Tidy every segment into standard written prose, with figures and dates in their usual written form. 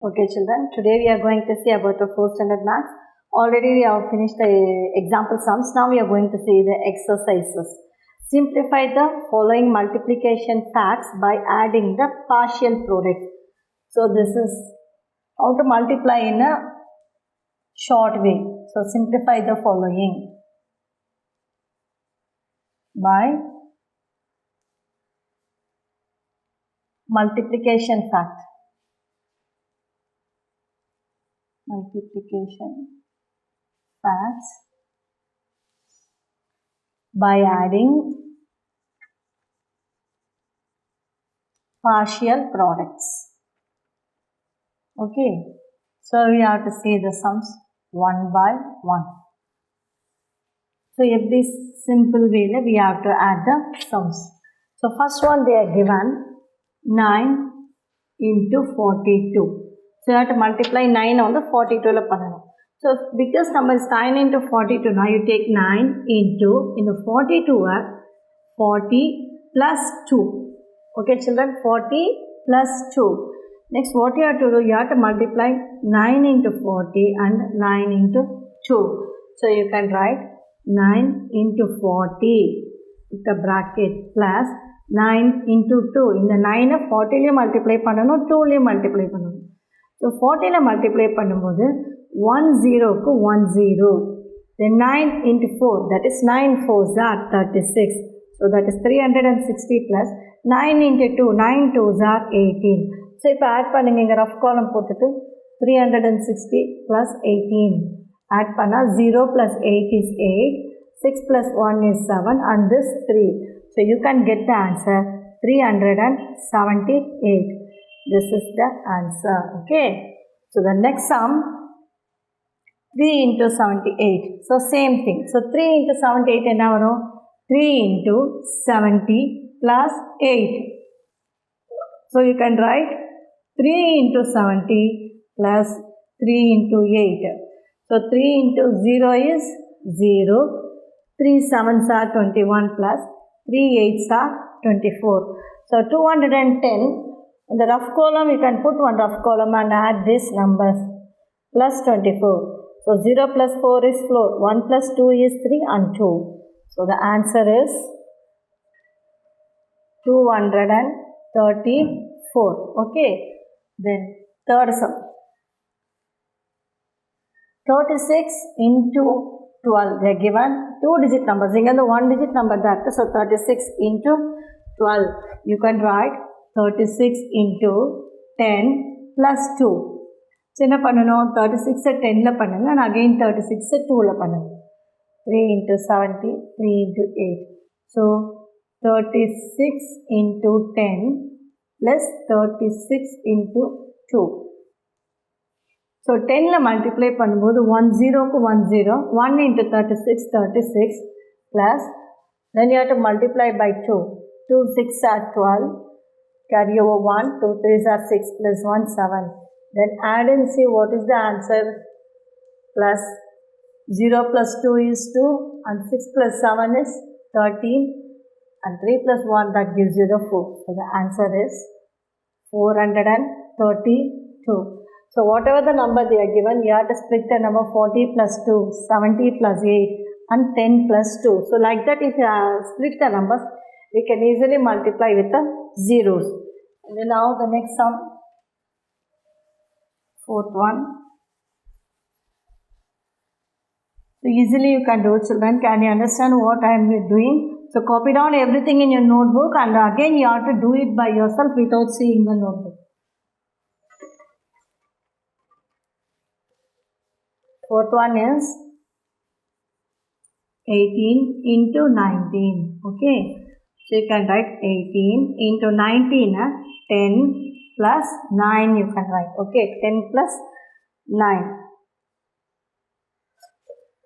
Okay, children, today we are going to see about the 4th standard maths. Already we have finished the example sums. Now we are going to see the exercises. Simplify the following multiplication facts by adding the partial product. So this is how to multiply in a short way. So simplify the following by multiplication fact. Multiplication facts by adding partial products. Okay, so we have to see the sums one by one. So in this simple way we have to add the sums. So first one they are given 9 into 42. So you have to multiply 9 on the 42 la pananum. So biggest number is 9 into 42. Now you take 9 into 42 40 plus 2. Okay children, 40 plus 2. Next what you have to do, you have to multiply 9 into 40 and 9 into 2. So you can write 9 into 40 with the bracket plus 9 into 2. In the 9 40 le multiply பண்ணனும் 2 le multiply பண்ணனும். So 40 le multiply பண்ணும்போது 1 0 க்கு 1 0. Then 9 into 4, that is 9 4s are 36. So that is 360 plus 9 into 2, 9 2s are 18. So இப்போ add பண்ணுங்க, இங்க rough காலம் போட்டுட்டு 360 plus 18 add பண்ணா 0 plus 8 is 8, 6 plus 1 is 7 and this 3. So you can get the answer 378. This is the answer. Okay. So the next sum 3 into 78. So same thing. So 3 into 78 என்ன வரும்? 3 into 70 plus 8. So you can write 3 into 70 plus 3 into 8. So 3 into 0 is 0. 3 7s are 21 plus 3 8s are 24. So 210. In the rough column you can put one rough column and add these numbers plus 24. So 0 plus 4 is 4. 1 plus 2 is 3 and 2. So the answer is 234. Okay. Then third sum. 36 into 12. They are given 2-digit numbers. Here the 1-digit number that. So 36 into 12. You can write 36 into 10 plus 2. So என்ன பண்ணனும், 36 10 ல பண்ணுங்க and again 36 2 ல பண்ணுங்க. 3 into 70, 3 into 8. So 36 into 10 plus 36 into 2. So 10 ல multiply பண்ணும்போது 1 0 க்கு 1 0, 1 into 36 36 plus then you have to multiply by 2. 2 6 are 12, carry over 1, 2 3s are 6 plus 1 7. Then add and see what is the answer. Plus 0 plus 2 is 2 and 6 plus 7 is 13 and 3 plus 1 that gives you the 4. So the answer is 432. So whatever the number they are given, you have to split the number 40 plus 2, 70 plus 8 and 10 plus 2. So like that if you split the numbers, we can easily multiply with the zeros. And then now the next sum, fourth one. So easily you can do it, children. Can you understand what I am doing? So copy down everything in your notebook and again you have to do it by yourself without seeing the notebook. Fourth one is 18 into 19. Okay. So you can write 18 into 19, 10 plus 9 you can write. Okay. 10 plus 9.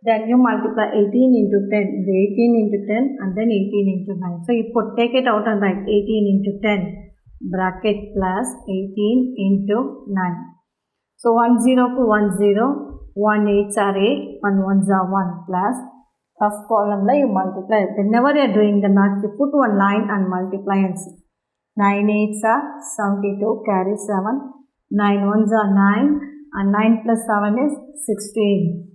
Then you multiply 18 into 10. The 18 into 10 and then 18 into 9. So you take it out and write 18 into 10 bracket plus 18 into 9. So 1 0 to 1 0. 1 8s are 8, 1 1s are 1 plus first column you multiply. Whenever you are doing the math, you put one line and multiply and see. 9 8s are 72, carry 7. 9 ones are 9 and 9 plus 7 is 16.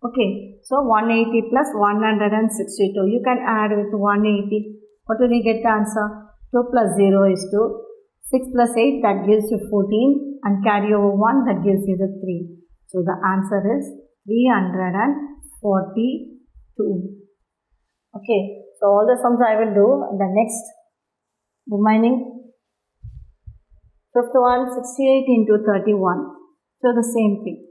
Okay, so 180 plus 162. You can add with 180. What will you get the answer? 2 plus 0 is 2. 6 plus 8, that gives you 14. And carry over 1, that gives you the 3. So the answer is 342. Okay, so all the sums I will do. The next remaining fifth one, 68 into 31. So the same thing.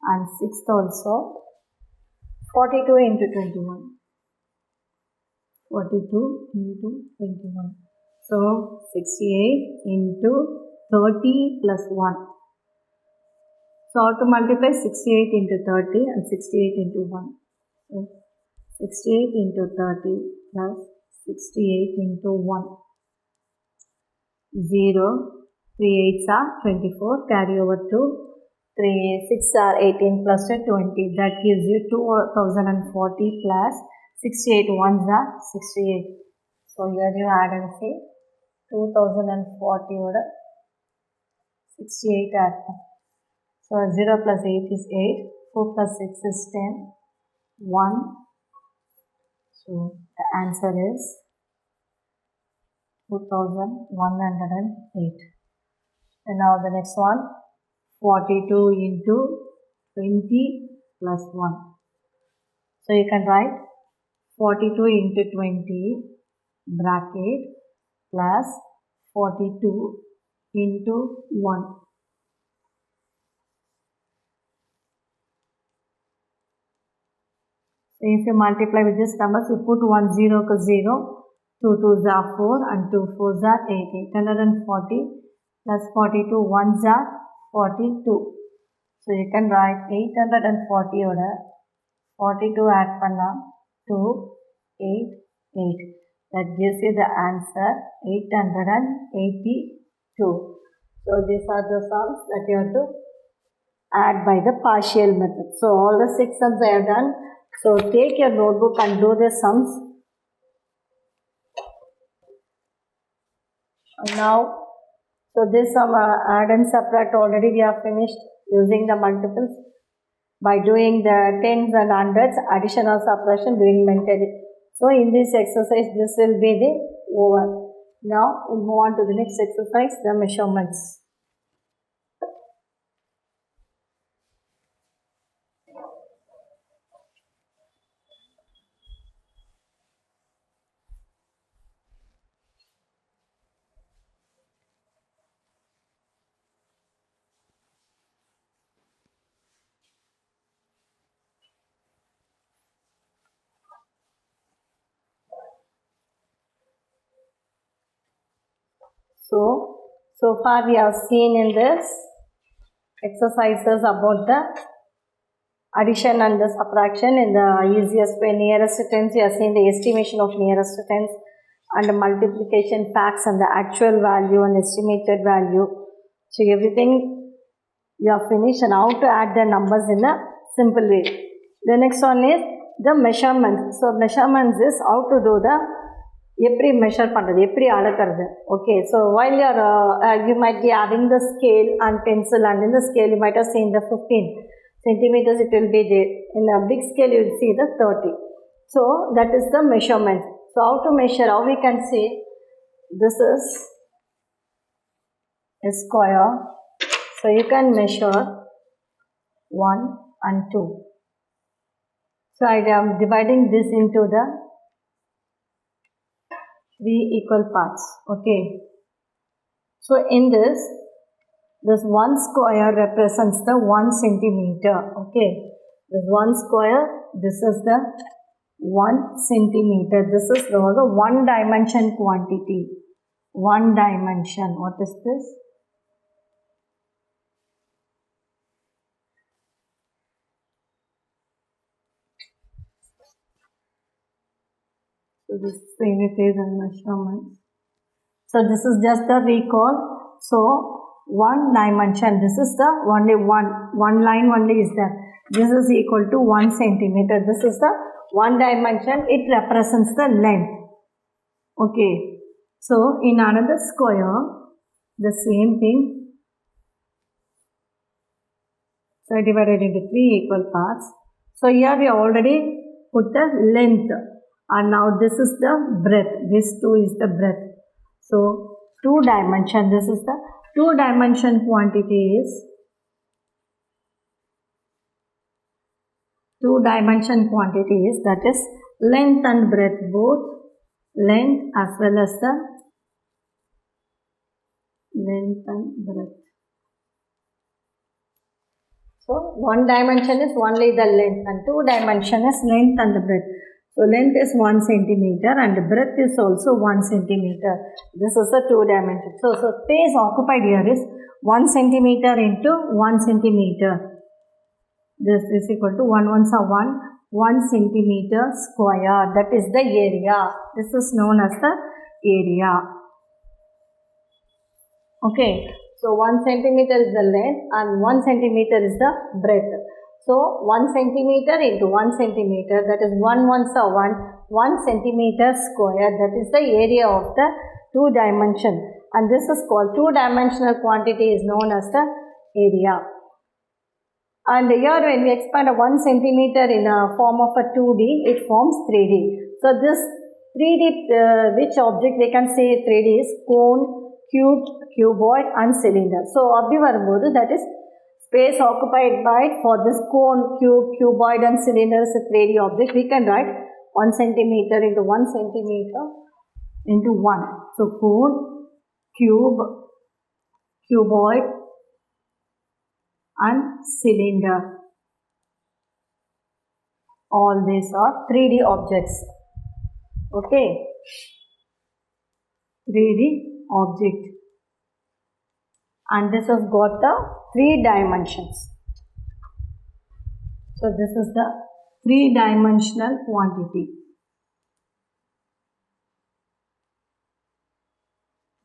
And sixth also, 42 into 21. 42 into 21. So 68 into 30 plus 1. So how to multiply 68 into 30 and 68 into 1. So 68 into 30 plus 68 into 1. 0, 3 8s are 24, carry over 2, 3 6 are 18 plus 20, that gives you 2040 plus 68 ones are 68. So here you add and say 2040 order 68 add. So 0 plus 8 is 8, 4 plus 6 is 10, 1. So the answer is 2108. And now the next one, 42 into 20 plus 1. So you can write 42 into 20 bracket plus 42 into 1. So if you multiply with these numbers, you put 1 0 to 0, 2 2s are 4 and 2 4s are 8. 840 plus 42 1s are 42. So you can write 840 oda 42 add panna 288. That gives you the answer 882. So these are the sums that you have to add by the partial method. So all the 6 sums I have done. So take your notebook and do the sums. And now, so this sum add and subtract already we have finished using the multiples. By doing the tens and hundreds, addition or subtraction doing mentally. So in this exercise, this will be the over. Now we'll move on to the next exercise, the measurements. So far we have seen in this exercises about the addition and the subtraction in the easiest way, nearest tens. We have seen the estimation of nearest tens and the multiplication facts and the actual value and estimated value. So everything we have finished, and how to add the numbers in a simple way. The next one is the measurements. So measurements is how to do the எப்படி measure பண்ணுறது, எப்படி அளக்கிறது. Okay, so while you might be having the scale and pencil, and in the scale you might have seen the 15 centimeters, it will be there. In a big scale you will see the 30. So that is the measurement. So how to measure, how we can say this is a square. So you can measure 1 and 2. So I am dividing this into the 3 equal parts. Okay, so in this one square represents the 1 centimeter. Okay, this one square, this is the 1 centimeter. This is the 1 dimension quantity. 1 dimension. What is this? So this is the unit and measurements. So this is just the recall. So 1 dimension, this is the only one line only is there. This is equal to 1 centimeter. This is the 1 dimension. It represents the length. Okay. So in another square, the same thing. So I divided into 3 equal parts. So here we already put the length, and now this is the breadth. This 2 is the breadth. So 2 dimension, this is the 2 dimension quantity is 2 dimension quantity is, that is length and breadth, both length as well as the length and breadth. So 1 dimension is only the length and 2 dimension is length and the breadth. So length is 1 centimeter and breadth is also 1 centimeter. This is the 2 dimension. So space occupied here is 1 centimeter into 1 centimeter. This is equal to 1 ones are 1 centimeter square. That is the area. This is known as the area. Okay. So 1 centimeter is the length and 1 centimeter is the breadth. So 1 centimeter into 1 centimeter, that is 1 ones are 1 centimeter square. That is the area of the 2 dimension. And this is called 2 dimensional quantity is known as the area. And here when we expand a 1 centimeter in a form of a 2D, it forms 3D. So this 3D, which object we can say 3D is cone, cube, cuboid and cylinder. So abhi varumbodhu, that is space occupied by for this cone, cube, cuboid and cylinder is a 3D object. We can write 1 centimeter into 1 centimeter into 1. So cone, cube, cuboid and cylinder. All these are 3D objects. Okay. 3D object. And this has got the 3 dimensions. So this is the 3-dimensional quantity.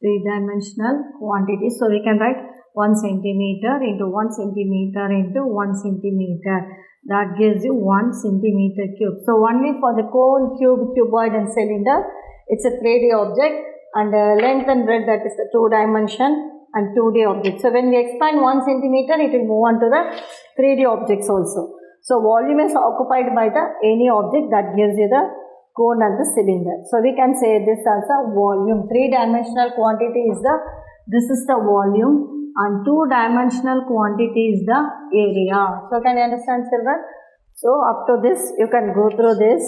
3-dimensional quantity. So we can write 1 centimeter into 1 centimeter into 1 centimeter. That gives you 1 centimeter cube. So only for the cone, cube, cuboid and cylinder, it's a 3D object, and length and breadth, that is the 2 dimension and 2D object. So when we expand 1 centimeter, it will move on to the 3D objects also. So volume is occupied by the any object, that gives you the cone and the cylinder. So we can say this as a volume. 3-dimensional quantity is this is the volume, and 2-dimensional quantity is the area. So can you understand, children? So up to this you can go through this,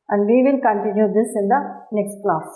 and we will continue this in the next class.